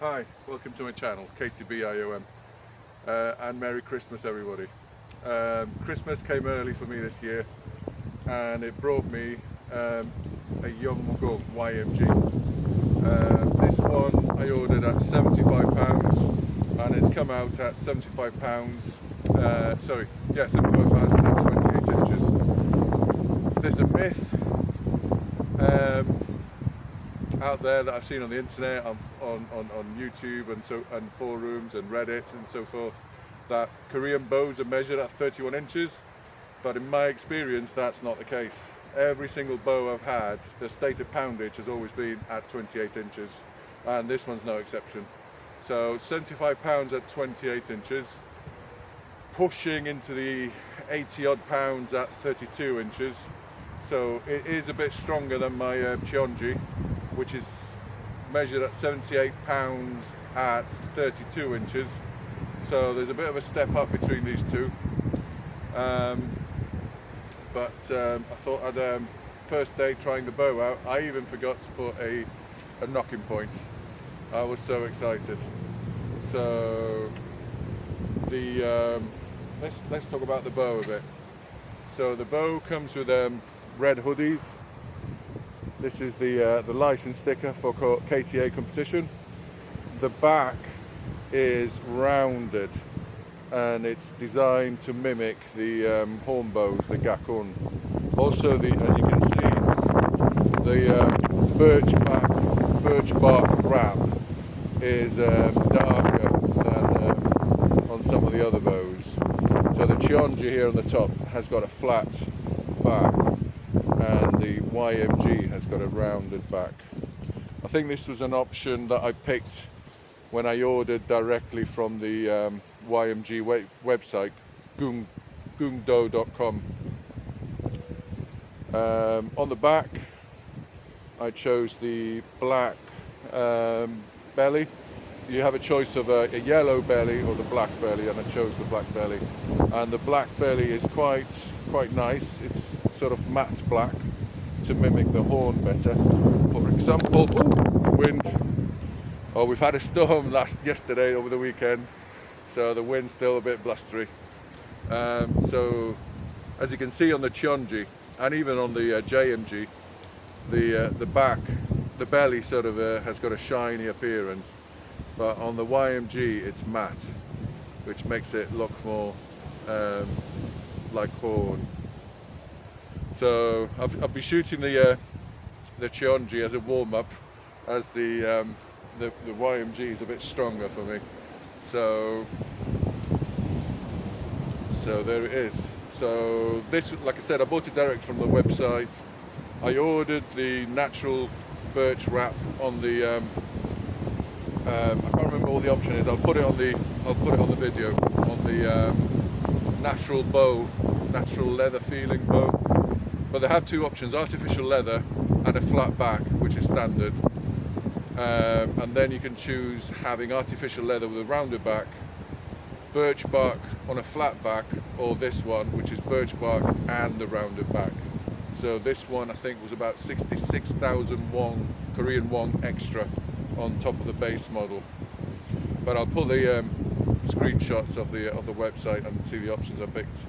Hi, welcome to my channel, KTB IOM, and Merry Christmas everybody. Christmas came early for me this year and it brought me a Yeon Mu Gung YMG. This one I ordered at £75 and it's come out at £75, £75 at 28 inches. There's a myth out there that I've seen on the internet, on YouTube and forums and Reddit and so forth, that Korean bows are measured at 31 inches, but in my experience that's not the case. Every single bow I've had, the stated poundage has always been at 28 inches, and this one's no exception. So £75 at 28 inches, pushing into the 80 odd pounds at 32 inches. So it is a bit stronger than my Cheonji, which is measured at 78 pounds at 32 inches. So there's a bit of a step up between these two. I thought I'd, first day trying the bow out, I even forgot to put a knocking point. I was so excited. So let's talk about the bow a bit. So the bow comes with red hoodies. This is the license sticker for KTA competition. The back is rounded and it's designed to mimic the horn bows, the gakun. Also, as you can see, the birch bark wrap is darker than on some of the other bows. So the Cheonji here on the top has got a flat back, and the YMG has got a rounded back. I think this was an option that I picked when I ordered directly from the YMG website, Gungdae.com. On the back, I chose the black belly. You have a choice of a yellow belly or the black belly, and I chose the black belly. And the black belly is quite nice. It's sort of matte black to mimic the horn better. For example, wind. Oh, we've had a storm yesterday over the weekend, so the wind's still a bit blustery. So as you can see on the Cheonji and even on the JMG, the back, the belly sort of has got a shiny appearance, but on the YMG it's matte, which makes it look more like horn. So I'll be shooting the Cheonji as a warm-up, as the YMG is a bit stronger for me. So there it is. So this, like I said, I bought it direct from the website. I ordered the natural birch wrap on the I can't remember what the option is. I'll put it on the video, on the natural bow, natural leather feeling bow. But they have two options: artificial leather and a flat back, which is standard. And then you can choose having artificial leather with a rounded back, birch bark on a flat back, or this one, which is birch bark and a rounded back. So this one I think was about 66,000 won, Korean won extra on top of the base model. But I'll put the screenshots of the website and see the options I picked.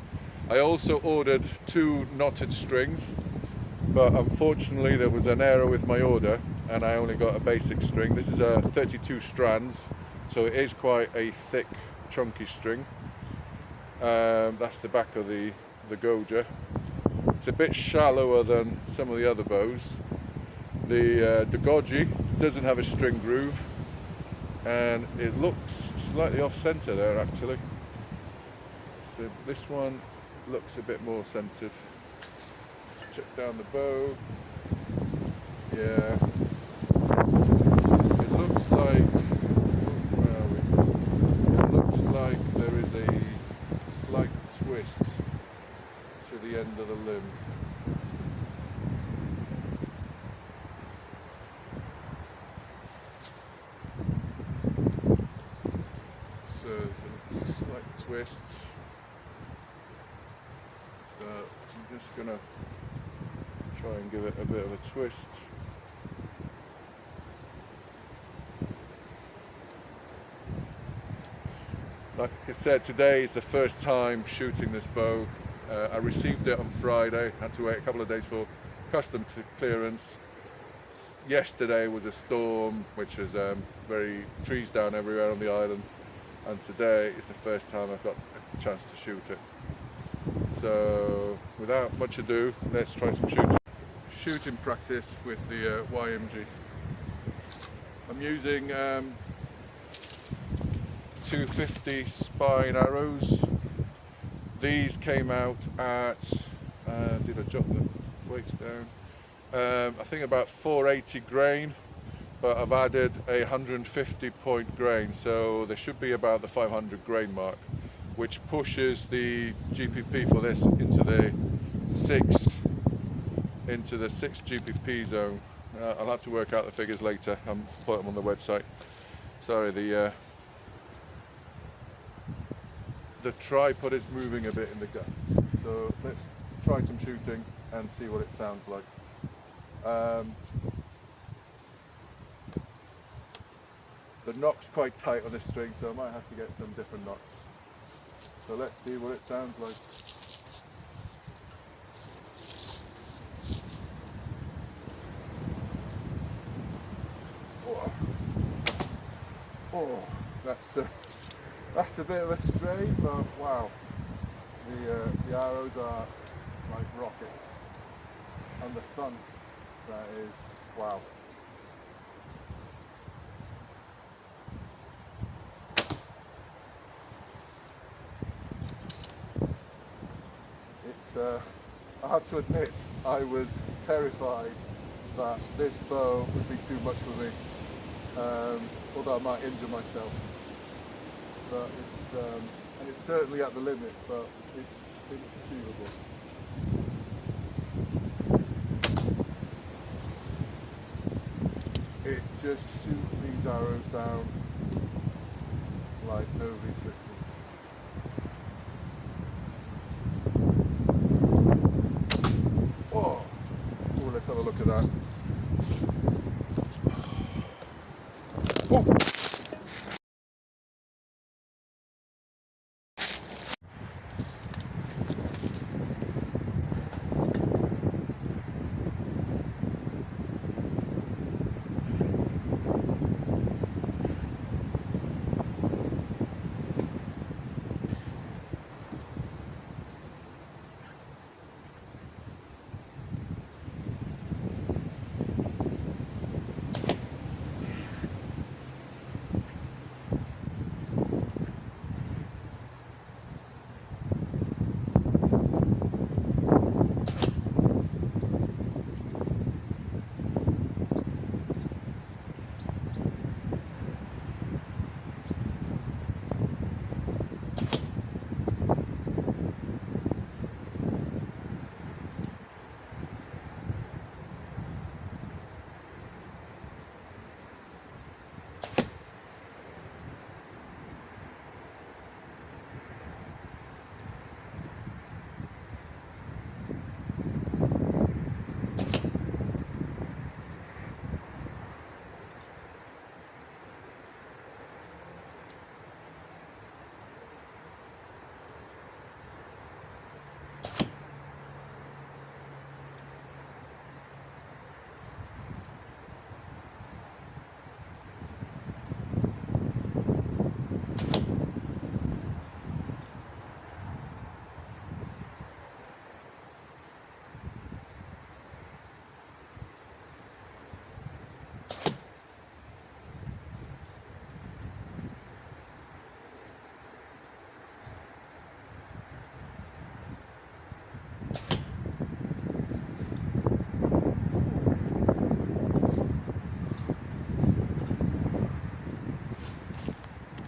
I also ordered 2 knotted strings, but unfortunately there was an error with my order and I only got a basic string. This is a 32 strands, so it is quite a thick, chunky string. That's the back of the Goja. It's a bit shallower than some of the other bows. The Goji doesn't have a string groove, and it looks slightly off center there actually. So this one looks a bit more centered. Let's check down the bow. Yeah. It looks like, where are we? It looks like there is a slight twist to the end of the limb. So there's a slight twist. So I'm just gonna try and give it a bit of a twist. Like I said, today is the first time shooting this bow. I received it on Friday, had to wait a couple of days for custom clearance. Yesterday was a storm, which was very trees down everywhere on the island, and today is the first time I've got a chance to shoot it. So without much ado, let's try some shooting practice with the YMG. I'm using 250 spine arrows. These came out at, did I jot the weights down? I think about 480 grain, but I've added a 150 point grain, so they should be about the 500 grain mark, which pushes the GPP for this into the 6 GPP zone. I'll have to work out the figures later. I'll put them on the website. Sorry, the tripod is moving a bit in the gusts. So let's try some shooting and see what it sounds like. The knock's quite tight on this string, so I might have to get some different knocks. So let's see what it sounds like. Oh, that's a bit of a strain, but wow, the arrows are like rockets, and the thump, that is wow. It's I have to admit, I was terrified that this bow would be too much for me, although I might injure myself. But and it's certainly at the limit, but it's achievable. It just shoots these arrows down like nobody's business. Oh, let's have a look at that. Oh.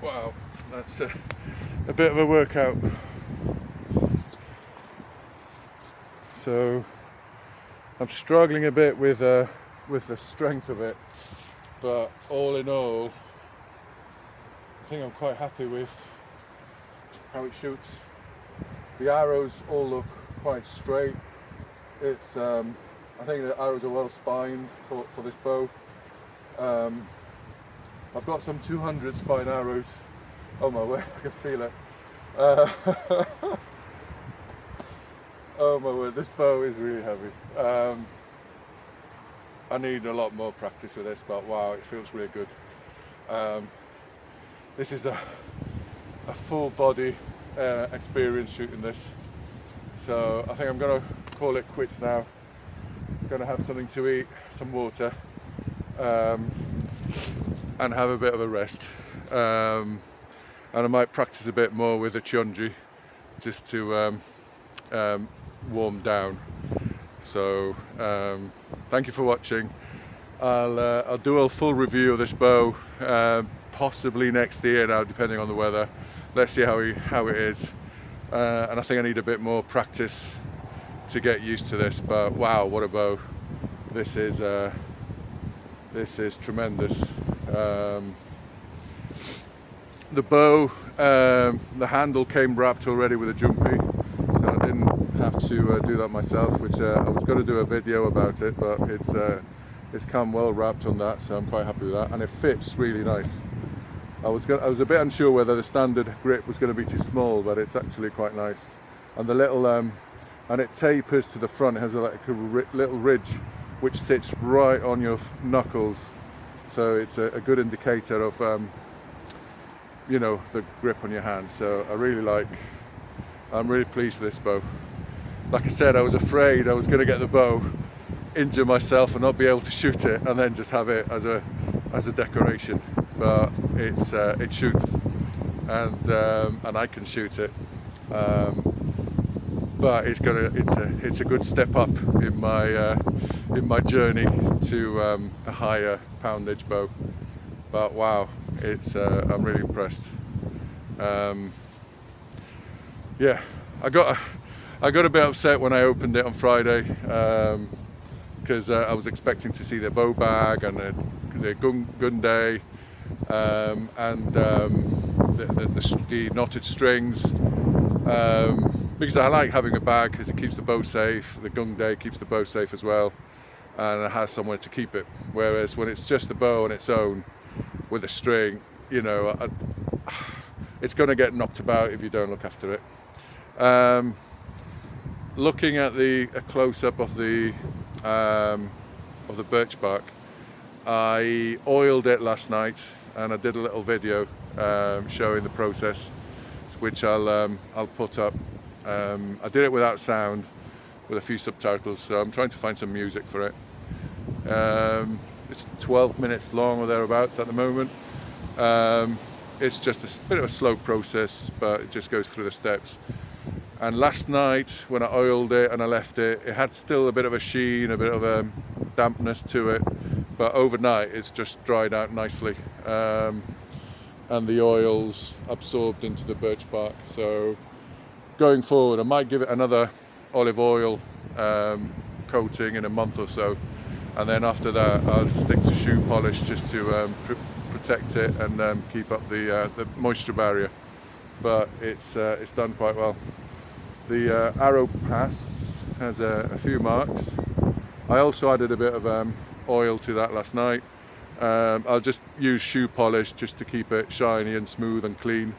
Wow, that's a bit of a workout. So I'm struggling a bit with the strength of it, but all in all, I think I'm quite happy with how it shoots. The arrows all look quite straight. It's I think the arrows are well spined for this bow. I've got some 200 spine arrows Oh my word, I can feel it. Uh, oh my word, this bow is really heavy. I need a lot more practice with this, but wow, it feels really good. This is a full body experience shooting this. So I think I'm gonna call it quits now. I'm gonna have something to eat, some water, and have a bit of a rest. And I might practice a bit more with the Cheonji just to warm down. So thank you for watching. I'll do a full review of this bow possibly next year now, depending on the weather. Let's see how it is. And I think I need a bit more practice to get used to this. But wow, what a bow! This is tremendous. The bow, the handle came wrapped already with a jumpy, so I didn't have to do that myself, which I was going to do a video about it, but it's come well wrapped on that, so I'm quite happy with that, and it fits really nice. I was a bit unsure whether the standard grip was going to be too small, but it's actually quite nice. And the little and it tapers to the front. It has like a little ridge which sits right on your knuckles, so it's a good indicator of you know, the grip on your hand. So I'm really pleased with this bow. Like I said, I was afraid I was going to get the bow, injure myself and not be able to shoot it, and then just have it as a decoration. But it shoots, and I can shoot it. But it's a good step up in my journey to a higher poundage bow. But wow, I'm really impressed. Yeah, I got a bit upset when I opened it on Friday, because I was expecting to see the bow bag and the Gungdae, and the knotted strings, because I like having a bag because it keeps the bow safe. The Gungdae keeps the bow safe as well, and it has somewhere to keep it. Whereas when it's just the bow on its own with a string, you know, it's going to get knocked about if you don't look after it. Looking at a close-up of the birch bark, I oiled it last night, and I did a little video showing the process, which I'll put up. I did it without sound, with a few subtitles, so I'm trying to find some music for it. It's 12 minutes long or thereabouts at the moment. It's just a bit of a slow process, but it just goes through the steps. And last night when I oiled it and I left it, it had still a bit of a sheen, a bit of a dampness to it, but overnight it's just dried out nicely, and the oils absorbed into the birch bark. So going forward I might give it another olive oil coating in a month or so, and then after that I'll stick to shoe polish just to protect it and keep up the moisture barrier. But it's done quite well. The arrow pass has a few marks. I also added a bit of oil to that last night. I'll just use shoe polish just to keep it shiny and smooth and clean,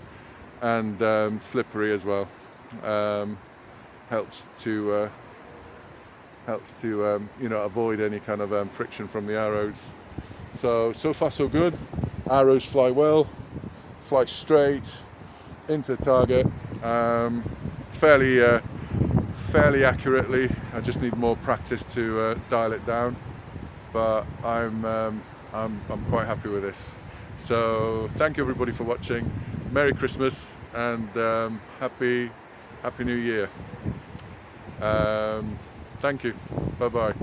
and slippery as well. Helps to you know, avoid any kind of friction from the arrows. So far so good. Arrows fly well, fly straight into the target, fairly accurately. I just need more practice to dial it down, but I'm quite happy with this. So thank you everybody for watching. Merry Christmas and Happy New Year. Thank you. Bye bye.